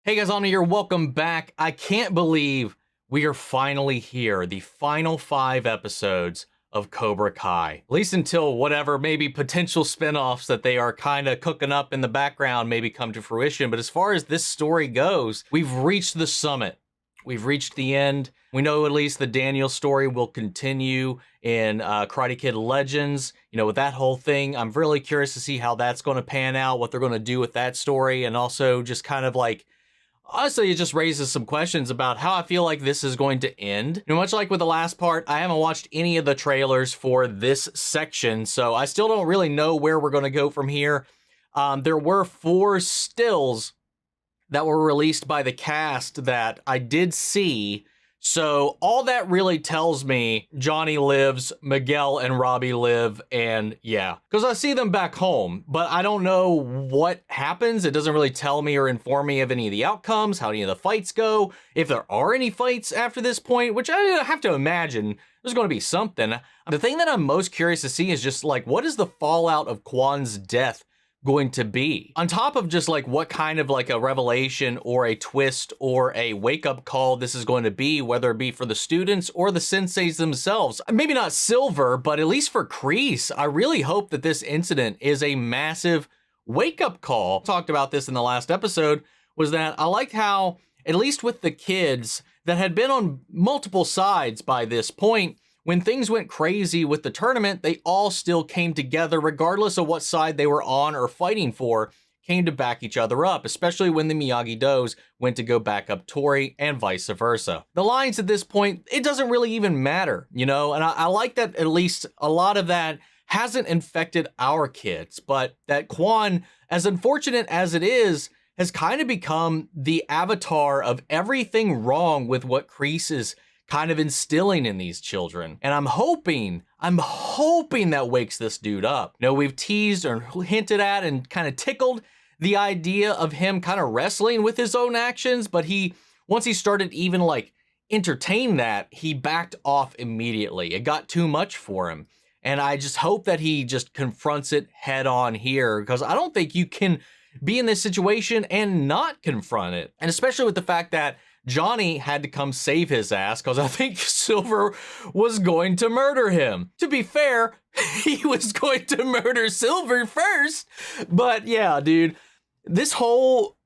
Hey guys, on here, welcome back. I can't believe we are finally here, the final 5 episodes of Cobra Kai. At least until whatever, maybe potential spinoffs that they are kind of cooking up in the background maybe come to fruition. But as far as this story goes, we've reached the summit. We've reached the end. We know at least the Daniel story will continue in Karate Kid Legends. You know, with that whole thing, I'm really curious to see how that's going to pan out, what they're going to do with that story, and also just kind of like, honestly, it just raises some questions about how I feel like this is going to end. You know, much like with the last part, I haven't watched any of the trailers for this section, so I still don't really know where we're going to go from here. There were 4 stills that were released by the cast that I did see. So all that really tells me Gianni lives, Miguel and Robby live, and yeah. Because I see them back home, but I don't know what happens. It doesn't really tell me or inform me of any of the outcomes, how any of the fights go, if there are any fights after this point, which I have to imagine there's going to be something. The thing that I'm most curious to see is just like, what is the fallout of Kwan's death going to be? On top of just like what kind of like a revelation or a twist or a wake-up call this is going to be, whether it be for the students or the senseis themselves. Maybe not Silver, but at least for Kreese, I really hope that this incident is a massive wake-up call. Talked about this in the last episode, was that I liked how, at least with the kids that had been on multiple sides by this point, when things went crazy with the tournament, they all still came together, regardless of what side they were on or fighting for, came to back each other up, especially when the Miyagi-Dos went to go back up Tory and vice versa. The lines at this point, it doesn't really even matter, you know, and I like that at least a lot of that hasn't infected our kids, but that Kwan, as unfortunate as it is, has kind of become the avatar of everything wrong with what Kreese is kind of instilling in these children. And I'm hoping that wakes this dude up. You know, we've teased or hinted at and kind of tickled the idea of him kind of wrestling with his own actions, but once he started even like entertain that, he backed off immediately. It got too much for him. And I just hope that he just confronts it head on here, because I don't think you can be in this situation and not confront it. And especially with the fact that Gianni had to come save his ass because I think Silver was going to murder him. To be fair, he was going to murder Silver first. But yeah, dude, this whole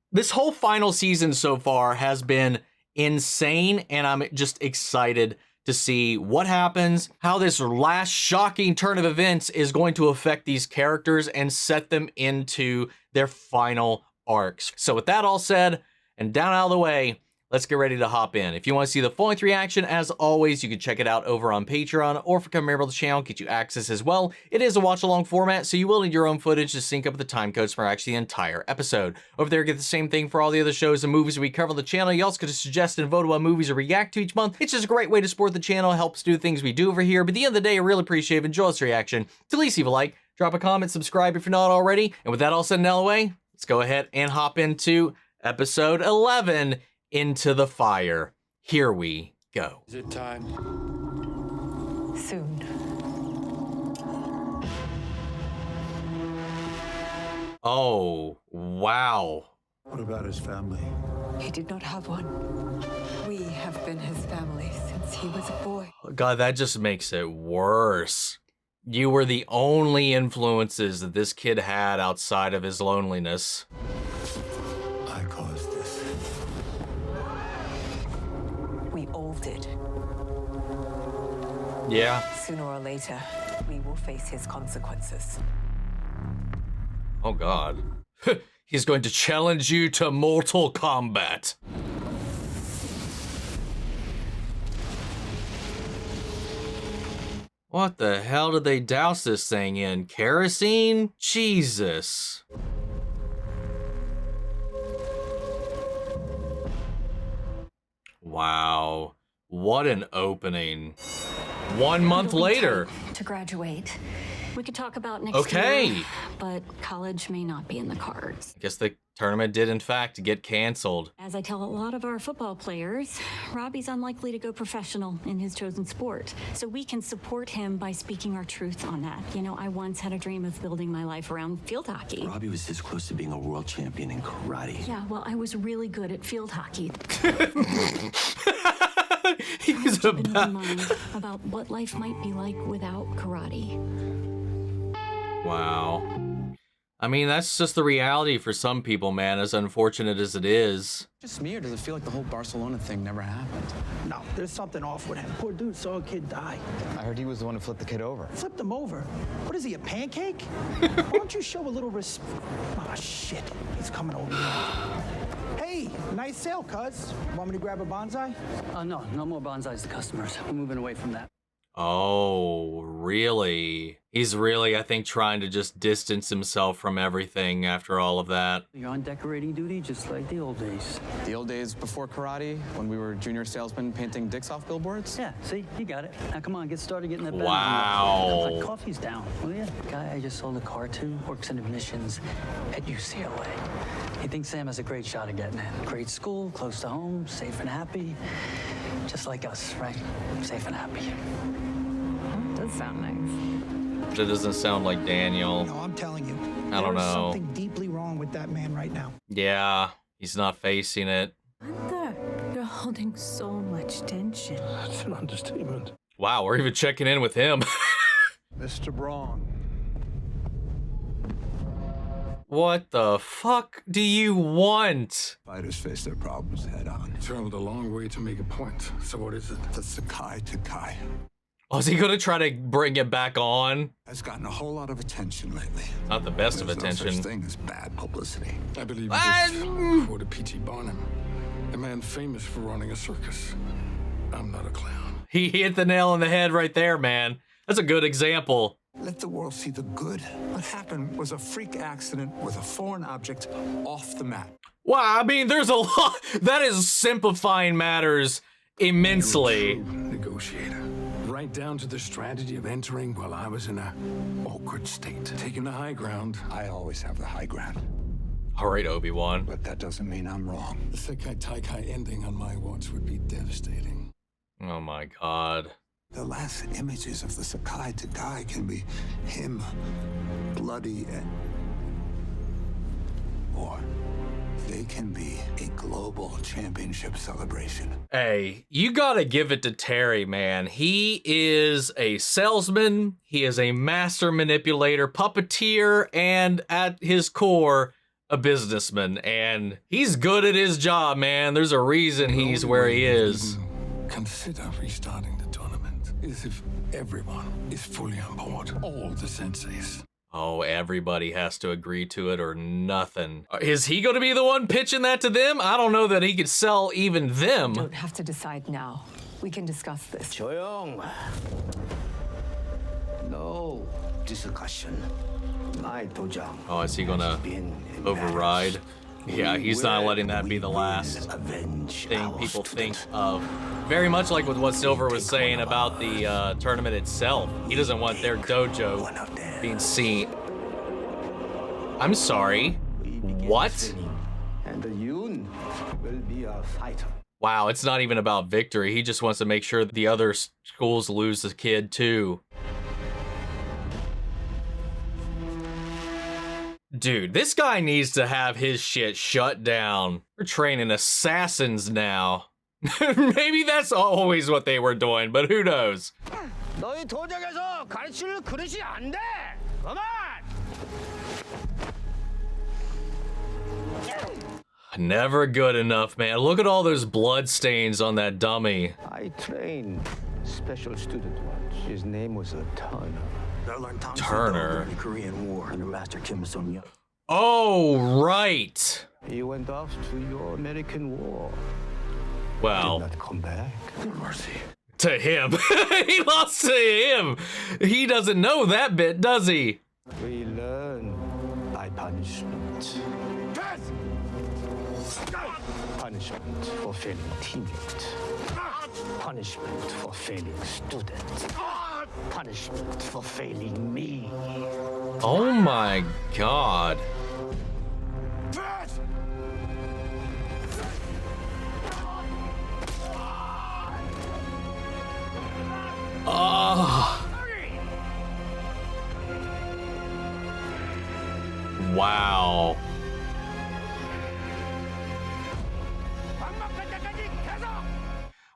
final season so far has been insane, and I'm just excited to see what happens, how this last shocking turn of events is going to affect these characters and set them into their final arcs. So with that all said and down out of the way, let's get ready to hop in. If you want to see the full-length reaction, as always, you can check it out over on Patreon, or if you become a member of the channel, get you access as well. It is a watch-along format, so you will need your own footage to sync up with the time codes for actually the entire episode. Over there, get the same thing for all the other shows and movies we cover on the channel. You also get to suggest and vote on what movies to react to each month. It's just a great way to support the channel, helps do the things we do over here. But at the end of the day, I really appreciate it. Enjoy this reaction. To at least leave a like, drop a comment, subscribe if you're not already. And with that all said and out of the way, let's go ahead and hop into episode 11, Into the Fire. Here we go. Is it time? Soon. Oh, wow. What about his family? He did not have one. We have been his family since he was a boy. God, that just makes it worse. You were the only influences that this kid had outside of his loneliness. I caused this. We all did. Yeah. Sooner or later, we will face his consequences. Oh, God. He's going to challenge you to mortal combat. What the hell did they douse this thing in? Kerosene? Jesus. Wow. What an opening. 1 month later. To graduate. We could talk about next Okay. year, but college may not be in the cards. I guess they Tournament did, in fact, get canceled. As I tell a lot of our football players, Robbie's unlikely to go professional in his chosen sport. So we can support him by speaking our truth on that. You know, I once had a dream of building my life around field hockey. Robbie was this close to being a world champion in karate. Yeah, well, I was really good at field hockey. He's in my mind about what life might be like without karate. Wow. I mean, that's just the reality for some people, man, as unfortunate as it is. Just me, or does it feel like the whole Barcelona thing never happened? No, there's something off with him. Poor dude saw a kid die. I heard he was the one who flipped the kid over. Flipped him over. What is he, a pancake? Why don't you show a little respect? Oh, shit. He's coming over here. Hey, nice sale, cuz. Want me to grab a bonsai? No more bonsais to customers. We're moving away from that. Oh, really? He's really, I think, trying to just distance himself from everything after all of that. You're on decorating duty just like the old days. The old days before karate, when we were junior salesmen painting dicks off billboards? Yeah, see, you got it. Now come on, get started getting that bag. Wow. Like coffee's down, will ya? Guy I just sold a car to works in admissions at UCLA. He thinks Sam has a great shot at getting in. Great school, close to home, safe and happy. Just like us, right? Safe and happy. Does sound nice. That doesn't sound like Daniel. No, I'm telling you. I don't There's know. something deeply wrong with that man right now. Yeah, he's not facing it. Samantha, you're holding so much tension. That's an understatement. Wow, we're even checking in with him. Mr. Braun. What the fuck do you want? Fighters face their problems head on. Traveled a long way to make a point. So what is it? The Sekai Taikai Oh, is he gonna try to bring it back on? has gotten a whole lot of attention lately. Not the best of There's no attention. such thing as bad publicity. I believe this quote of P.T. Barnum, a man famous for running a circus. I'm not a clown. He hit the nail on the head right there, man. That's a good example. Let the world see the good. What happened was a freak accident with a foreign object off the mat. Wow, I mean, there's a lot. That is simplifying matters immensely. True negotiator. Right down to the strategy of entering while I was in a awkward state. Taking the high ground. I always have the high ground, All right, Obi-Wan. but that doesn't mean I'm wrong. The Sekai Taikai ending on my watch would be devastating. Oh my god. The last images of the Sekai Taikai can be him, bloody, or they can be a global championship celebration. Hey, you gotta give it to Terry, man. He is a salesman, he is a master manipulator, puppeteer, and at his core, a businessman. And he's good at his job, man. There's a reason he's where he is. Consider restarting the tournament is if everyone is fully on board. All the senseis. Oh, everybody has to agree to it or nothing. Is he gonna be the one pitching that to them? I don't know that he could sell even them. Don't have to decide now. We can discuss this. 조용. No discussion. My 도장. Oh, is he gonna has been override? Yeah, embarrassed. he's not letting that We be the will last avenge thing our people think student. of. Very much like with what Silver was saying about the tournament itself. He doesn't want their dojo One of them. being seen. I'm sorry. We begin What? training, and Yoon will be a fighter. Wow, it's not even about victory. He just wants to make sure that the other schools lose the kid too. Dude, this guy needs to have his shit shut down. We're training assassins now. Maybe that's always what they were doing, but who knows? 너희 도적에서 가르칠 그릇이 안 돼. 그만. Never good enough, man. Look at all those blood stains on that dummy. I trained special student once. His name was Turner. Turner. The Korean War under Master Kim Il-sung. Oh, right. He went off to your American War. Well, Did not come back. Mercy. to him. He lost to him. He doesn't know that bit, does he? We learn by punishment. Punishment for failing teammate. Punishment for failing student. Punishment for failing me. Oh my god.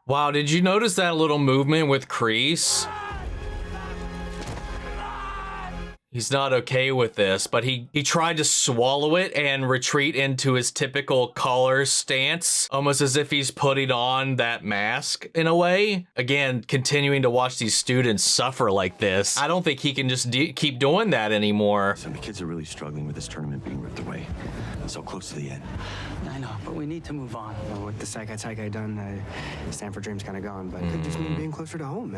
Wow, did you notice that little movement with Kreese? He's not okay with this, but he tried to swallow it and retreat into his typical collar stance, almost as if he's putting on that mask in a way. Again, continuing to watch these students suffer like this. I don't think he can just keep doing that anymore. Some kids are really struggling with this tournament being ripped away. So close to the end. I know, but we need to move on. Well, with the Sekai Taikai done, Stanford dream's kind of gone, but it could just mean being closer to home,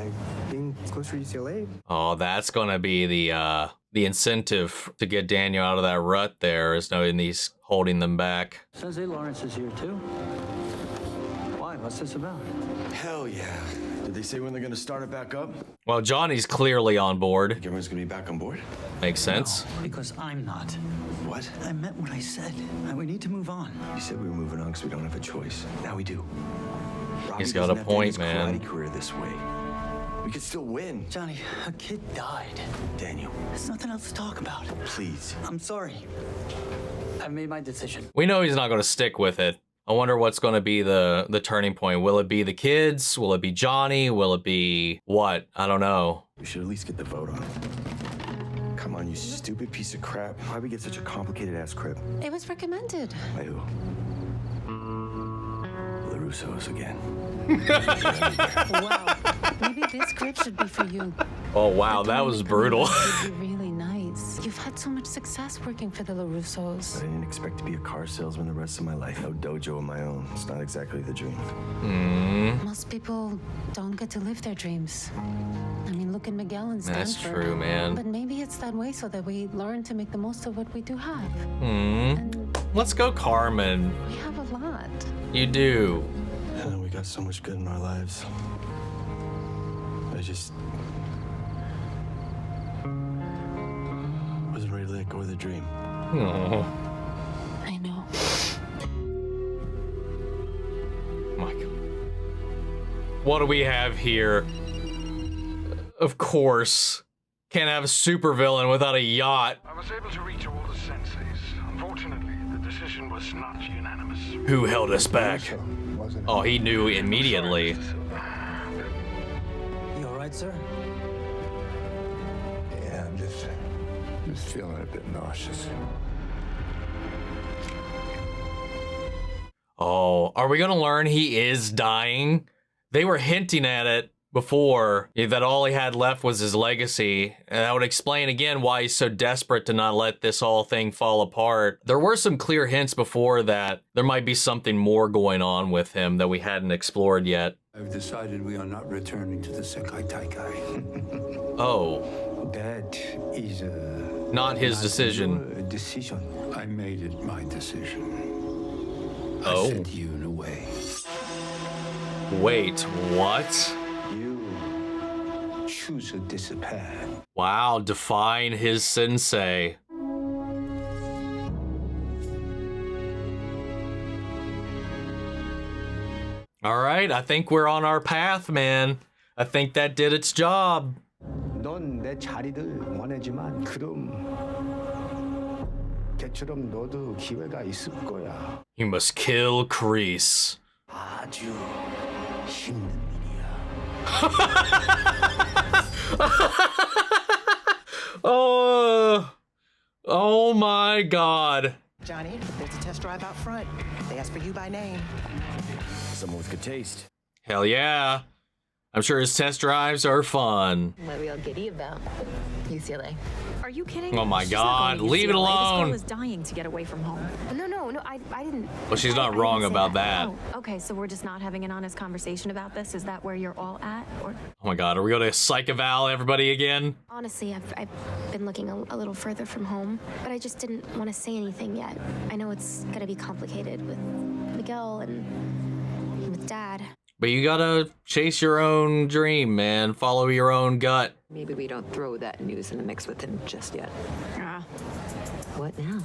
being closer to UCLA. Oh, that's gonna be the incentive to get Daniel out of that rut there, is knowing he's holding them back. Sensei Lawrence is here too. Why? What's this about? Hell yeah. Did they say when they're gonna start it back up? Well, Johnny's clearly on board. Everyone's gonna be back on board? Makes sense. No, because I'm not. What? I meant what I said. We need to move on. You said we were moving on because we don't have a choice. Now we do. He's got a point, man. Karate career this way. We could still win. Johnny, a kid died. Daniel. There's nothing else to talk about. Please. I'm sorry. I've made my decision. We know he's not going to stick with it. I wonder what's going to be the turning point. Will it be the kids? Will it be Johnny? Will it be what? I don't know. We should at least get the vote on. Come on, you stupid piece of crap. Why'd we get such a complicated ass crib? It was recommended. By who? LaRusso's again. Wow. Maybe this crib should be for you. Oh, wow, that was brutal. It'd be really nice. You've had so much success working for the LaRussos. I didn't expect to be a car salesman the rest of my life. No dojo of my own. It's not exactly the dream. Most people don't get to live their dreams. I mean, look at Miguel and Stanford. That's true, man. But maybe it's that way so that we learn to make the most of what we do have. Let's go, Carmen. We have a lot. You do. Yeah, we got so much good in our lives. I just wasn't ready to let go of the dream. Oh. I know. My God. What do we have here? Of course. Can't have a supervillain without a yacht. I was able to reach all the senseis. Unfortunately, the decision was not unanimous. Who held us back? Oh, he knew immediately. You all right, sir? Yeah, I'm just feeling a bit nauseous. Oh, are we gonna learn he is dying? They were hinting at it before, that all he had left was his legacy, and that would explain again why he's so desperate to not let this whole thing fall apart. There were some clear hints before that there might be something more going on with him that we hadn't explored yet. I've decided we are not returning to the Sekai Taikai. Oh. That is not his decision. Your decision. I made it my decision. Oh. I sent Yoon away. Wait, what? Choose to disappear. Wow, define his sensei. All right, I think we're on our path, man. I think that did its job. 넌 내 자리를 원하지만 그럼 걔처럼 너도 기회가 있을 거야. You must kill Kreese. 아주 힘든 Oh my God. Johnny, there's a test drive out front. They asked for you by name. Someone with good taste. Hell yeah. I'm sure his test drives are fun. What are we all giddy about? UCLA. Are you kidding? Oh my She's God, not going to leave it UCLA. alone. This girl is dying to get away from home. No, I didn't. Well, she's not I wrong didn't say about that. Oh, okay, so we're just not having an honest conversation about this? Is that where you're all at? Or Oh my God, are we going to psych eval everybody again? Honestly, I've been looking a little further from home, but I just didn't want to say anything yet. I know it's gonna be complicated with Miguel and with Dad. But you gotta chase your own dream, man. Follow your own gut. Maybe we don't throw that news in the mix with him just yet. what now?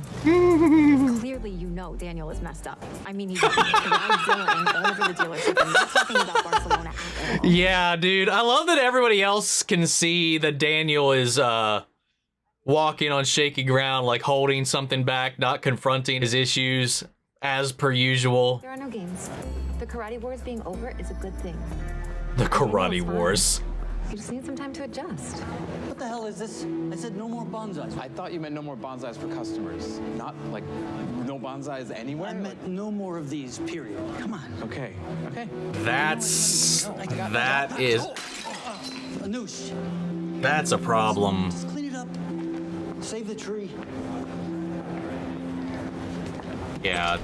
Clearly, you know Daniel is messed up. I mean, he's Godzilla and going over the dealership and not talking about Barcelona. Yeah, dude. I love that everybody else can see that Daniel is walking on shaky ground, like holding something back, not confronting his issues. as per usual. There are no games. The karate wars being over is a good thing. The karate wars. You just need some time to adjust. What the hell is this? I said no more bonsais. I thought you meant no more bonsais for customers, not like no bonsais anywhere. I meant no more of these, period. Come on. Okay. That is. Anoush. That's a problem. Just clean it up. Save the tree. Yeah,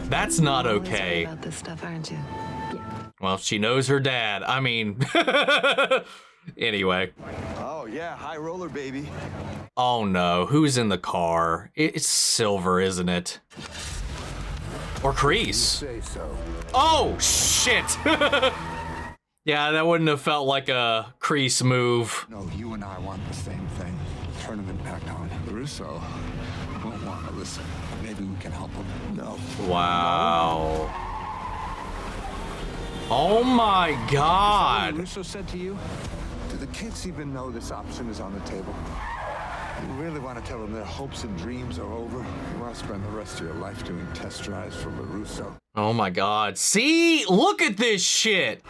that's not okay. About this stuff, aren't you? Well, she knows her dad. I mean, anyway. Oh, yeah, high roller, baby. Oh no, who's in the car? It's Silver, isn't it? Or Kreese. Say so. Oh, shit. Yeah, that wouldn't have felt like a Kreese move. No, you and I want the same thing. Tournament back on. LaRusso won't want to listen. Maybe we can help him. No. Wow. Oh my God. LaRusso said to you? Do the kids even know this option is on the table? You really want to tell them their hopes and dreams are over? You want to spend the rest of your life doing test drives for LaRusso? Oh my God. See? Look at this shit.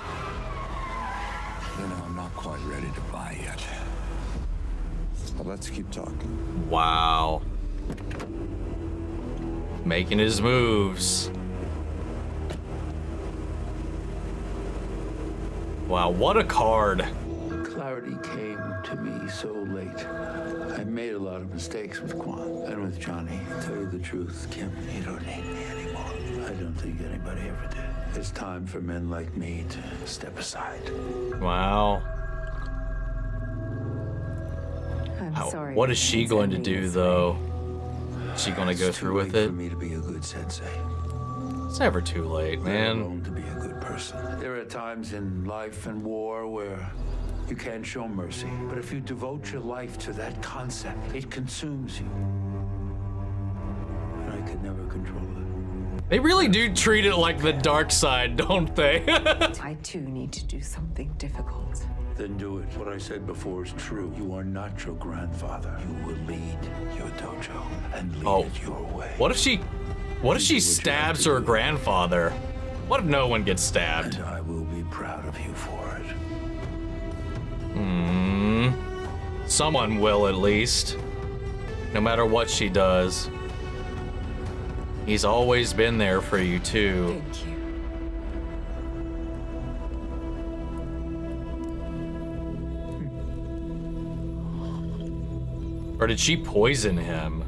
You know, I'm not quite ready to buy yet. But let's keep talking. Wow. Making his moves. Wow, what a card. Clarity came to me so late. I made a lot of mistakes with Quan and with Gianni. To tell you the truth, Kim, you don't need me anymore. I don't think anybody ever did. It's time for men like me to step aside. Wow. I'm sorry. What is she going to do, though? Is she going to go through with it? For me to be a good sensei. It's never too late, man. To be a good person. There are times in life and war where you can't show mercy. But if you devote your life to that concept, it consumes you. And I could never control it. They really do treat it like the dark side, don't they? I too need to do something difficult. Then do it. What I said before is true. You are not your grandfather. You will lead your dojo and lead it your way. What if she stabs her grandfather? What if no one gets stabbed? And I will be proud of you for it. Someone will, at least. No matter what she does. He's always been there for you, too. Thank you. Or did she poison him?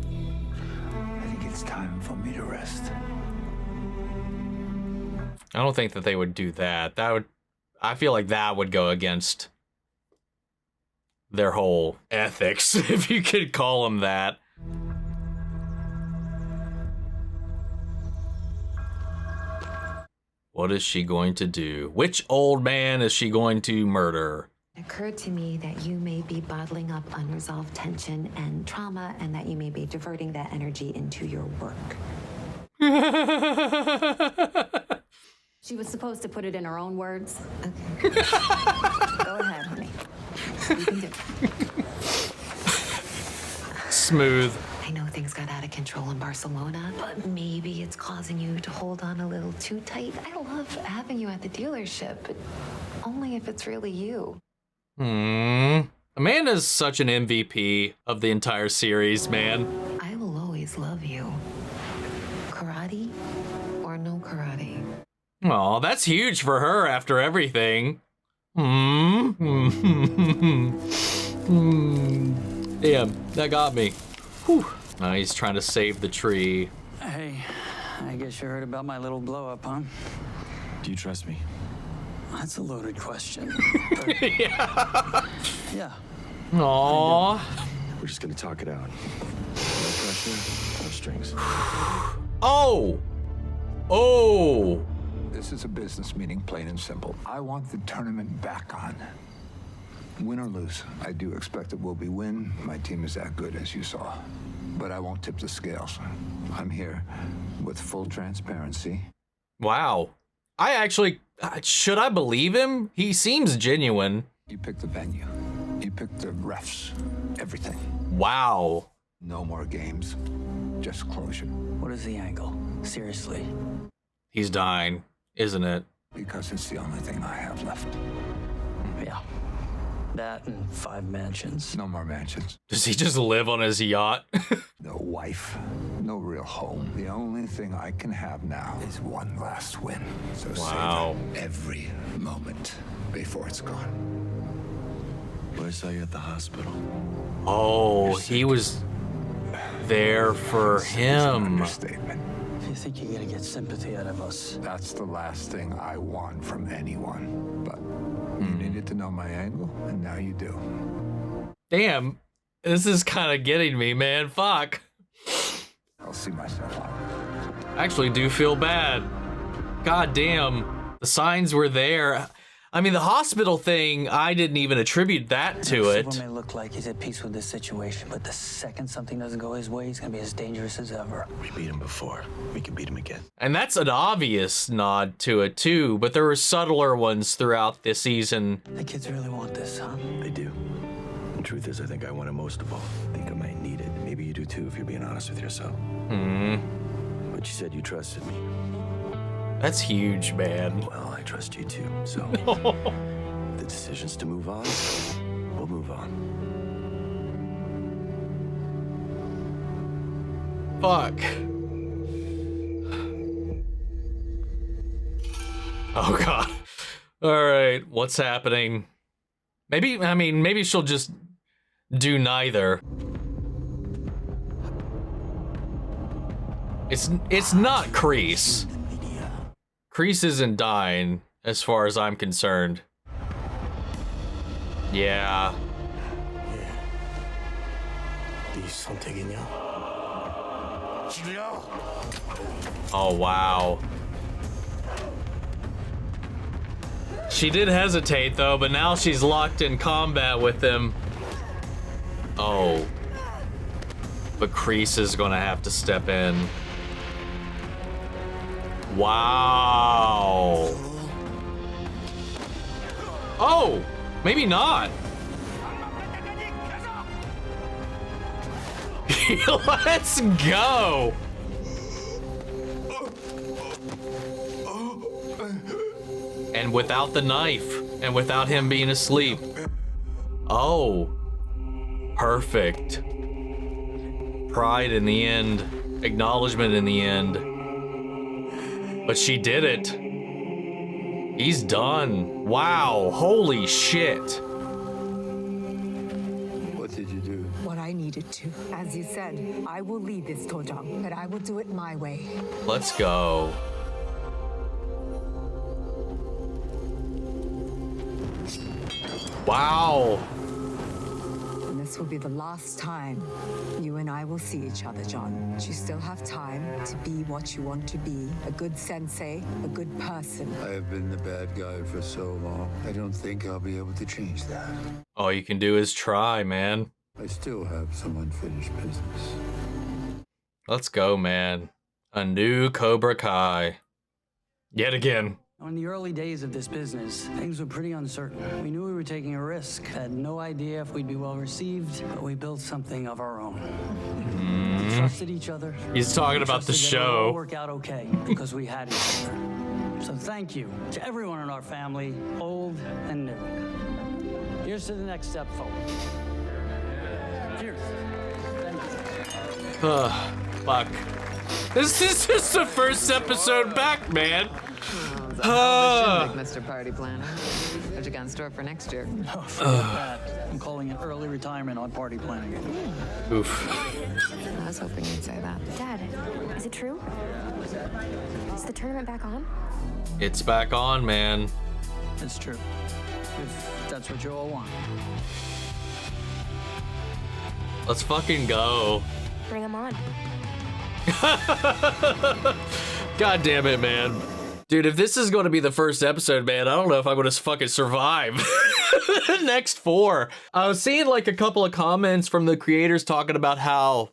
I think it's time for me to rest. I don't think that they would do that. I feel like that would go against their whole ethics, if you could call them that. What is she going to do? Which old man is she going to murder? It occurred to me that you may be bottling up unresolved tension and trauma, and that you may be diverting that energy into your work. She was supposed to put it in her own words. Okay. Go ahead, honey. You can do it. Smooth. I know things got out of control in Barcelona, but maybe it's causing you to hold on a little too tight. I love having you at the dealership, but only if it's really you. Amanda's such an MVP of the entire series, man. I will always love you. Karate or no karate. Aw, that's huge for her after everything. Damn, that got me. Whew. Now he's trying to save the tree. Hey, I guess you heard about my little blow-up, huh? Do you trust me? That's a loaded question. Yeah. Yeah. Aww. We're just gonna talk it out. No pressure, no strings. Oh! Oh! This is a business meeting, plain and simple. I want the tournament back on. Win or lose, I do expect it will be win. My team is that good, as you saw. But I won't tip the scales. I'm here with full transparency. Wow. I actually, should I believe him? He seems genuine. You picked the venue. You picked the refs. Everything. Wow. No more games. Just closure. What is the angle? Seriously. He's dying, isn't it? Because it's the only thing I have left. Yeah. That and 5 mansions. No more mansions. Does he just live on his yacht? No wife. No real home. The only thing I can have now is one last win. So Wow. savor every moment before it's gone. Well, I saw you at the hospital. Oh, he was there for him. Understatement. You think you're gonna get sympathy out of us? That's the last thing I want from anyone. But you needed to know my angle, and now you do. Damn, this is kind of getting me, man. Fuck. I'll see myself out. I actually do feel bad. God damn, the signs were there. I mean, the hospital thing, I didn't even attribute that to it. Silver may look like he's at peace with this situation, but the second something doesn't go his way, he's gonna be as dangerous as ever. We beat him before. We can beat him again. And that's an obvious nod to it too, but there were subtler ones throughout this season. The kids really want this, huh? They do. The truth is, I think I want it most of all. I think I might need it. Maybe you do too, if you're being honest with yourself. But you said you trusted me. That's huge, man. Well, I trust you too, so the decision's to move on, we'll move on. Fuck. Oh god. Alright, what's happening? Maybe she'll just do neither. It's not Kreese. Kreese isn't dying, as far as I'm concerned. Yeah. Oh, wow. She did hesitate, though, but now she's locked in combat with him. Oh. But Kreese is gonna have to step in. Wow. Oh, maybe not. Let's go. And without the knife, and without him being asleep. Oh, perfect. Pride in the end, acknowledgement in the end. But she did it. He's done. Wow, holy shit. What did you do? What I needed to. As you said, I will lead this dojang, but I will do it my way. Let's go. Wow. And this will be the last time you and I will see each other, John. You still have time to be what you want to be. A good sensei, a good person. I have been the bad guy for so long. I don't think I'll be able to change that. All you can do is try, man. I still have some unfinished business. Let's go, man. A new Cobra Kai. Yet again. In the early days of this business, things were pretty uncertain. We knew we were taking a risk, had no idea if we'd be well received, but we built something of our own. We trusted each other. He's talking about the Trusted that it would all show. work out okay because we had each other. So thank you to everyone in our family, old and new. Here's to the next step forward. Cheers. Fuck. This is just the first episode back, man. Mr. Party Planner. What you got in store for next year? Oh, forget that. I'm calling it early retirement on party planning. Oof. I was hoping you'd say that. Dad, is it true? Is the tournament back on? It's back on, man. It's true. If that's what you all want. Let's fucking go. Bring him on. God damn it, man. Dude, if this is going to be the first episode, man, I don't know if I'm going to fucking survive the next 4. I was seeing like a couple of comments from the creators talking about how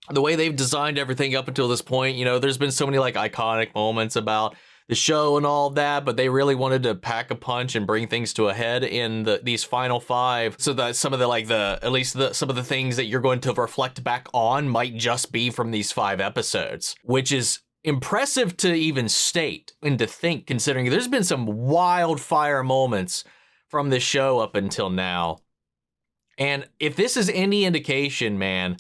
the way they've designed everything up until this point, you know, there's been so many like iconic moments about the show and all of that, but they really wanted to pack a punch and bring things to a head in these final 5, so that some of the some of the things that you're going to reflect back on might just be from these 5 episodes, which is impressive to even state and to think, considering there's been some wildfire moments from this show up until now. And if this is any indication, man,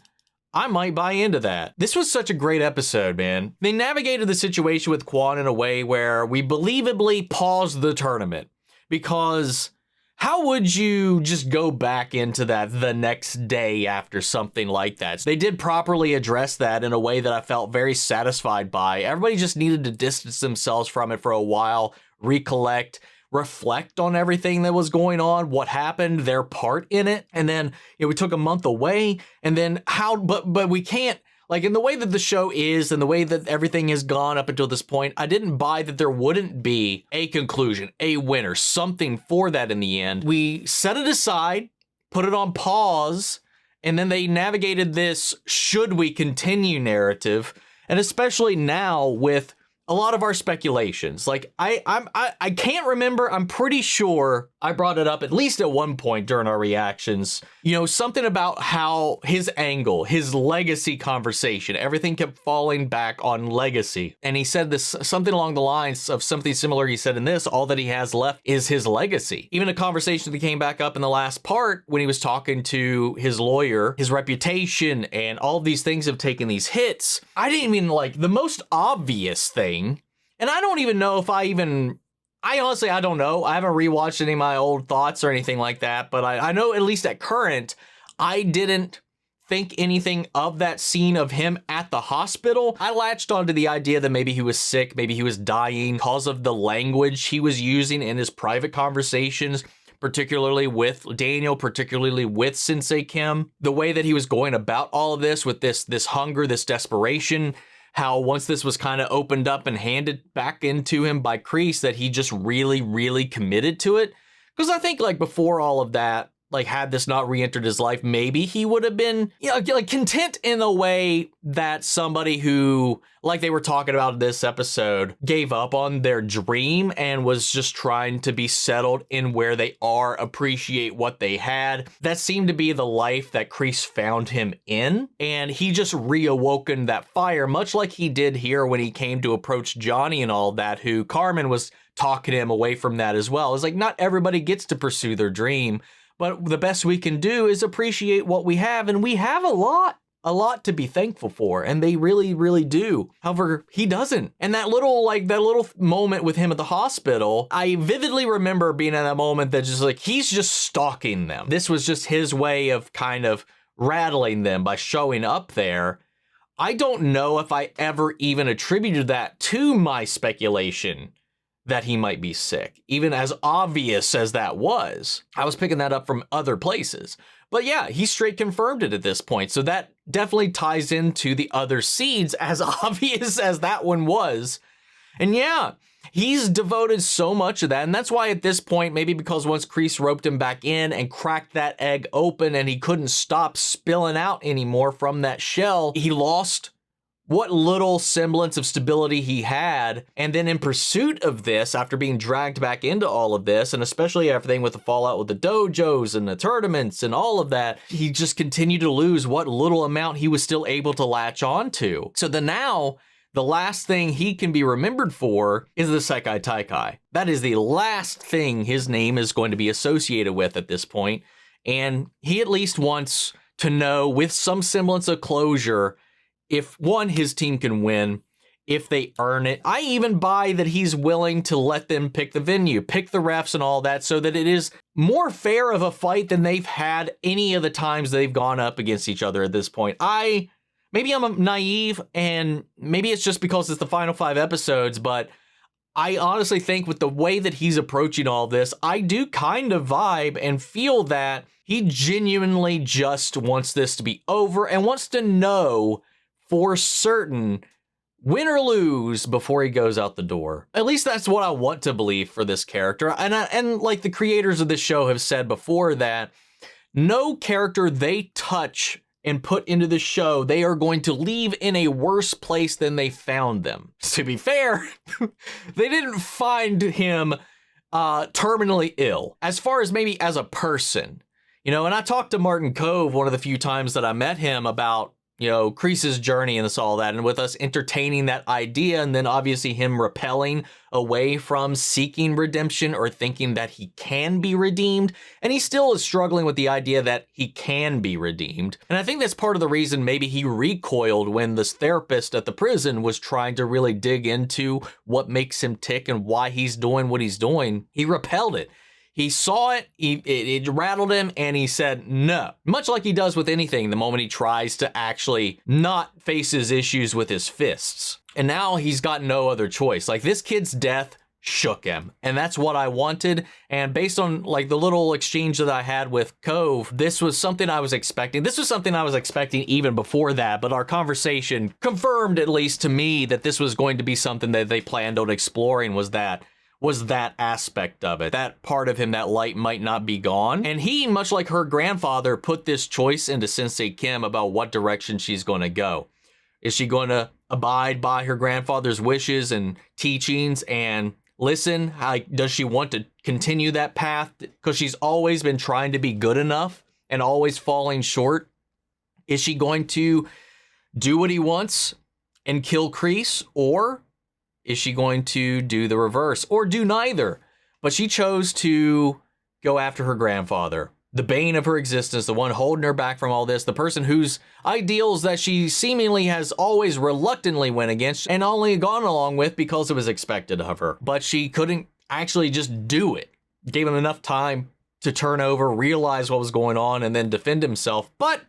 I might buy into that. This was such a great episode, man. They navigated the situation with Quan in a way where we believably paused the tournament, because how would you just go back into that the next day after something like that? So they did properly address that in a way that I felt very satisfied by. Everybody just needed to distance themselves from it for a while, recollect, reflect on everything that was going on, what happened, their part in it. And then we took a month away, and then but we can't, like, in the way that the show is and the way that everything has gone up until this point, I didn't buy that there wouldn't be a conclusion, a winner, something for that in the end. We set it aside, put it on pause, and then they navigated this should we continue narrative. And especially now with a lot of our speculations. Like, I can't remember, I'm pretty sure I brought it up at least at one point during our reactions, something about how his angle, his legacy conversation, everything kept falling back on legacy. And he said this, something along the lines of something similar he said in this, all that he has left is his legacy. Even a conversation that came back up in the last part when he was talking to his lawyer, his reputation and all of these things have taken these hits. I didn't even like the most obvious thing. And I don't even know if I honestly, I don't know. I haven't rewatched any of my old thoughts or anything like that, but I know at least at current, I didn't think anything of that scene of him at the hospital. I latched onto the idea that maybe he was sick, maybe he was dying because of the language he was using in his private conversations, particularly with Daniel, particularly with Sensei Kim. The way that he was going about all of this with this hunger, this desperation, how once this was kind of opened up and handed back into him by Kreese, that he just really, really committed to it. Because I think like before all of that, like had this not re-entered his life, maybe he would have been, like content in a way that somebody who, like they were talking about in this episode, gave up on their dream and was just trying to be settled in where they are, appreciate what they had. That seemed to be the life that Kreese found him in. And he just reawoken that fire, much like he did here when he came to approach Gianni and all that, who Carmen was talking him away from that as well. It's like, not everybody gets to pursue their dream. But the best we can do is appreciate what we have, and we have a lot to be thankful for, and they really, really do. However, he doesn't. And that little moment with him at the hospital, I vividly remember being in that moment that just like, he's just stalking them. This was just his way of kind of rattling them by showing up there. I don't know if I ever even attributed that to my speculation that he might be sick, even as obvious as that was. I was picking that up from other places. But yeah, he straight confirmed it at this point. So that definitely ties into the other seeds, as obvious as that one was. And yeah, he's devoted so much of that. And that's why at this point, maybe because once Kreese roped him back in and cracked that egg open and he couldn't stop spilling out anymore from that shell, he lost what little semblance of stability he had. And then in pursuit of this, after being dragged back into all of this, and especially everything with the fallout with the dojos and the tournaments and all of that, he just continued to lose what little amount he was still able to latch on to. So now, the last thing he can be remembered for is the Sekai Taikai. That is the last thing his name is going to be associated with at this point. And he at least wants to know with some semblance of closure if, one, his team can win, if they earn it. I even buy that he's willing to let them pick the venue, pick the refs and all that, so that it is more fair of a fight than they've had any of the times they've gone up against each other at this point. Maybe I'm naive, and maybe it's just because it's the final 5 episodes, but I honestly think with the way that he's approaching all this, I do kind of vibe and feel that he genuinely just wants this to be over and wants to know for certain, win or lose, before he goes out the door. At least that's what I want to believe for this character. And like the creators of this show have said before, that no character they touch and put into the show, they are going to leave in a worse place than they found them. To be fair, they didn't find him terminally ill. As far as maybe as a person, and I talked to Martin Cove one of the few times that I met him about you know, Kreese's journey and this all that, and with us entertaining that idea, and then obviously him repelling away from seeking redemption or thinking that he can be redeemed, and he still is struggling with the idea that he can be redeemed. And I think that's part of the reason maybe he recoiled when this therapist at the prison was trying to really dig into what makes him tick and why he's doing what he's doing. He repelled it. He saw it, it rattled him, and he said no. Much like he does with anything the moment he tries to actually not face his issues with his fists. And now he's got no other choice. Like, this kid's death shook him, and that's what I wanted. And based on like the little exchange that I had with Cove, this was something I was expecting. This was something I was expecting even before that, but our conversation confirmed, at least to me, that this was going to be something that they planned on exploring, was that aspect of it. That part of him, that light might not be gone. And he, much like her grandfather, put this choice into Sensei Kim about what direction she's going to go. Is she going to abide by her grandfather's wishes and teachings and listen? Does she want to continue that path? Because she's always been trying to be good enough and always falling short. Is she going to do what he wants and kill Kreese, or is she going to do the reverse, or do neither? But she chose to go after her grandfather, the bane of her existence, the one holding her back from all this, the person whose ideals that she seemingly has always reluctantly went against and only gone along with because it was expected of her. But she couldn't actually just do it. Gave him enough time to turn over, realize what was going on, and then defend himself. But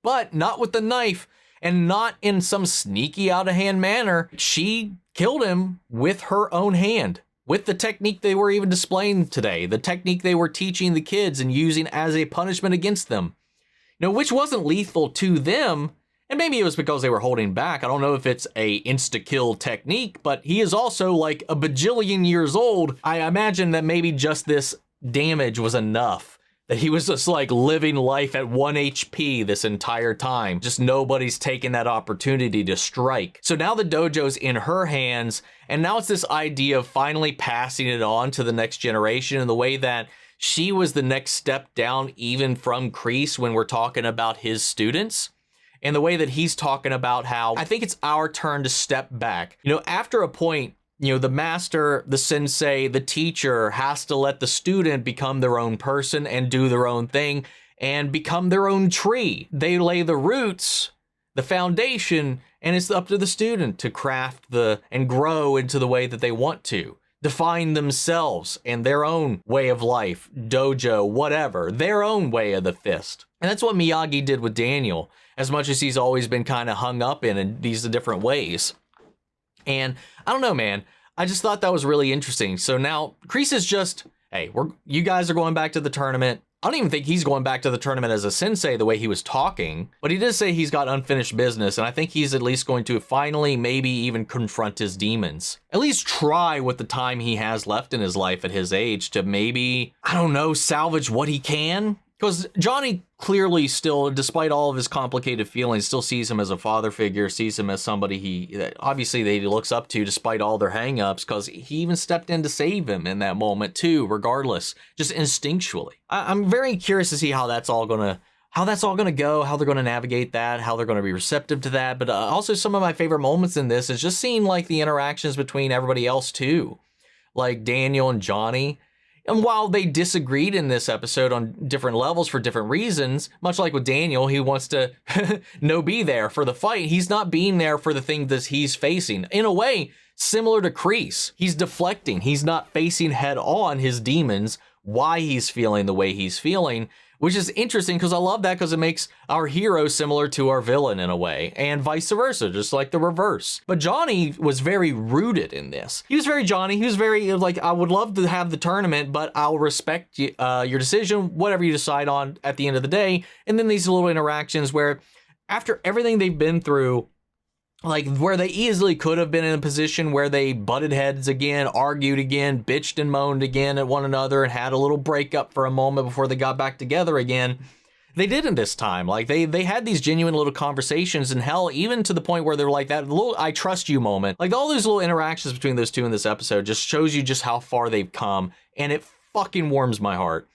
not with the knife, and not in some sneaky out-of-hand manner. She killed him with her own hand, with the technique they were even displaying today, the technique they were teaching the kids and using as a punishment against them. You know, which wasn't lethal to them, and maybe it was because they were holding back. I don't know if it's a insta-kill technique, but he is also like a bajillion years old. I imagine that maybe just this damage was enough, that he was just like living life at 1 HP this entire time. Just nobody's taken that opportunity to strike. So now the dojo's in her hands, and now it's this idea of finally passing it on to the next generation in the way that she was the next step down even from Kreese when we're talking about his students. And the way that he's talking about how I think it's our turn to step back. You know, after a point, you know, the master, the sensei, the teacher has to let the student become their own person and do their own thing and become their own tree. They lay the roots, the foundation, and it's up to the student to craft and grow into the way that they want to. Define themselves and their own way of life, dojo, whatever, their own way of the fist. And that's what Miyagi did with Daniel, as much as he's always been kind of hung up in these different ways. And I don't know, man. I just thought that was really interesting. So now Kreese is just, hey, you guys are going back to the tournament. I don't even think he's going back to the tournament as a sensei the way he was talking, but he did say he's got unfinished business, and I think he's at least going to finally maybe even confront his demons. At least try with the time he has left in his life at his age to maybe, I don't know, salvage what he can. Because Gianni clearly still, despite all of his complicated feelings, still sees him as a father figure, sees him as somebody that he looks up to despite all their hang-ups, because he even stepped in to save him in that moment too, regardless, just instinctually. I'm very curious to see how that's all gonna go, how they're gonna navigate that, how they're gonna be receptive to that. But also some of my favorite moments in this is just seeing like the interactions between everybody else too, like Daniel and Gianni. And while they disagreed in this episode on different levels for different reasons, much like with Daniel, he wants to be there for the fight. He's not being there for the thing that he's facing. In a way, similar to Kreese. He's deflecting. He's not facing head on his demons, why he's feeling the way he's feeling, which is interesting because I love that because it makes our hero similar to our villain in a way, and vice versa, just like the reverse. But Gianni was very rooted in this. He was very Gianni. He was very like, I would love to have the tournament, but I'll respect your decision, whatever you decide on at the end of the day. And then these little interactions where after everything they've been through, like where they easily could have been in a position where they butted heads again, argued again, bitched and moaned again at one another and had a little breakup for a moment before they got back together again. They didn't this time. Like they had these genuine little conversations, and hell, even to the point where they're like that little "I trust you" moment. Like all those little interactions between those two in this episode just shows you just how far they've come, and it fucking warms my heart.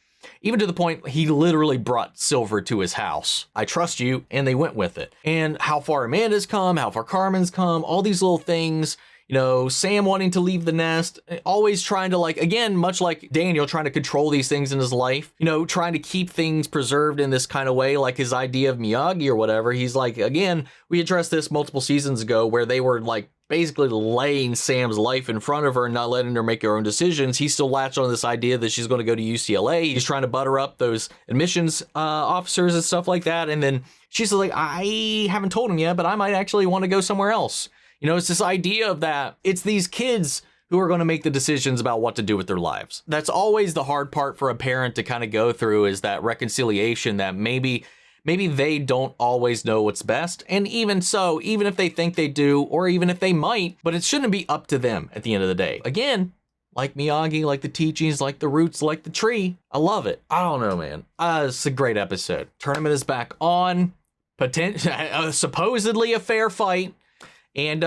Even to the point he literally brought Silver to his house. I trust you, and they went with it. And how far Amanda's come, how far Carmen's come, all these little things. You know, Sam wanting to leave the nest, always trying to, like, again, much like Daniel, trying to control these things in his life, you know, trying to keep things preserved in this kind of way, like his idea of Miyagi or whatever. He's like, again, we addressed this multiple seasons ago where they were like basically laying Sam's life in front of her and not letting her make her own decisions. He still latched on this idea that she's going to go to UCLA. He's trying to butter up those admissions officers and stuff like that. And then she's like, I haven't told him yet, but I might actually want to go somewhere else. You know, it's this idea of that it's these kids who are going to make the decisions about what to do with their lives. That's always the hard part for a parent to kind of go through, is that reconciliation that maybe they don't always know what's best. And even so, even if they think they do, or even if they might, but it shouldn't be up to them at the end of the day. Again, like Miyagi, like the teachings, like the roots, like the tree. I love it. I don't know, man. It's a great episode. Tournament is back on. Supposedly a fair fight. And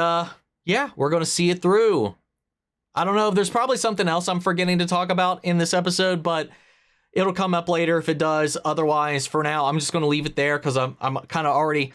yeah, we're going to see it through. I don't know if there's probably something else I'm forgetting to talk about in this episode, but it'll come up later if it does. Otherwise, for now, I'm just going to leave it there because I'm kind of already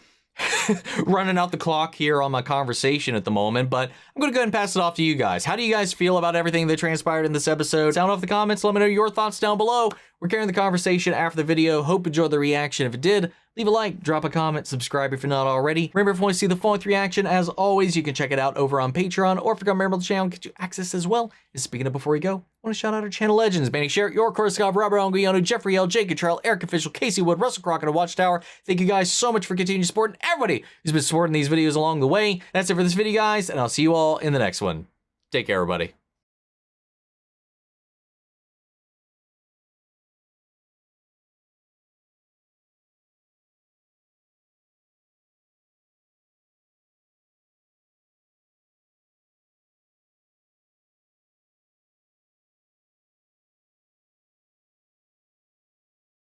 running out the clock here on my conversation at the moment. But I'm going to go ahead and pass it off to you guys. How do you guys feel about everything that transpired in this episode? Sound off the comments. Let me know your thoughts down below. We're carrying the conversation after the video. Hope you enjoyed the reaction. If it did, leave a like, drop a comment, subscribe if you're not already. Remember, if you want to see the full reaction, as always, you can check it out over on Patreon, or if you become a member of the channel, get you access as well. And speaking of before we go, I want to shout out our channel legends: Manny Sherritt, Your Course, Scott, Robert Anguiano, Jeffrey L, Jake Cottrell, Eric Official, Casey Wood, Russell Crockett, Watchtower. Thank you guys so much for continuing supporting everybody who's been supporting these videos along the way. That's it for this video, guys, and I'll see you all in the next one. Take care, everybody.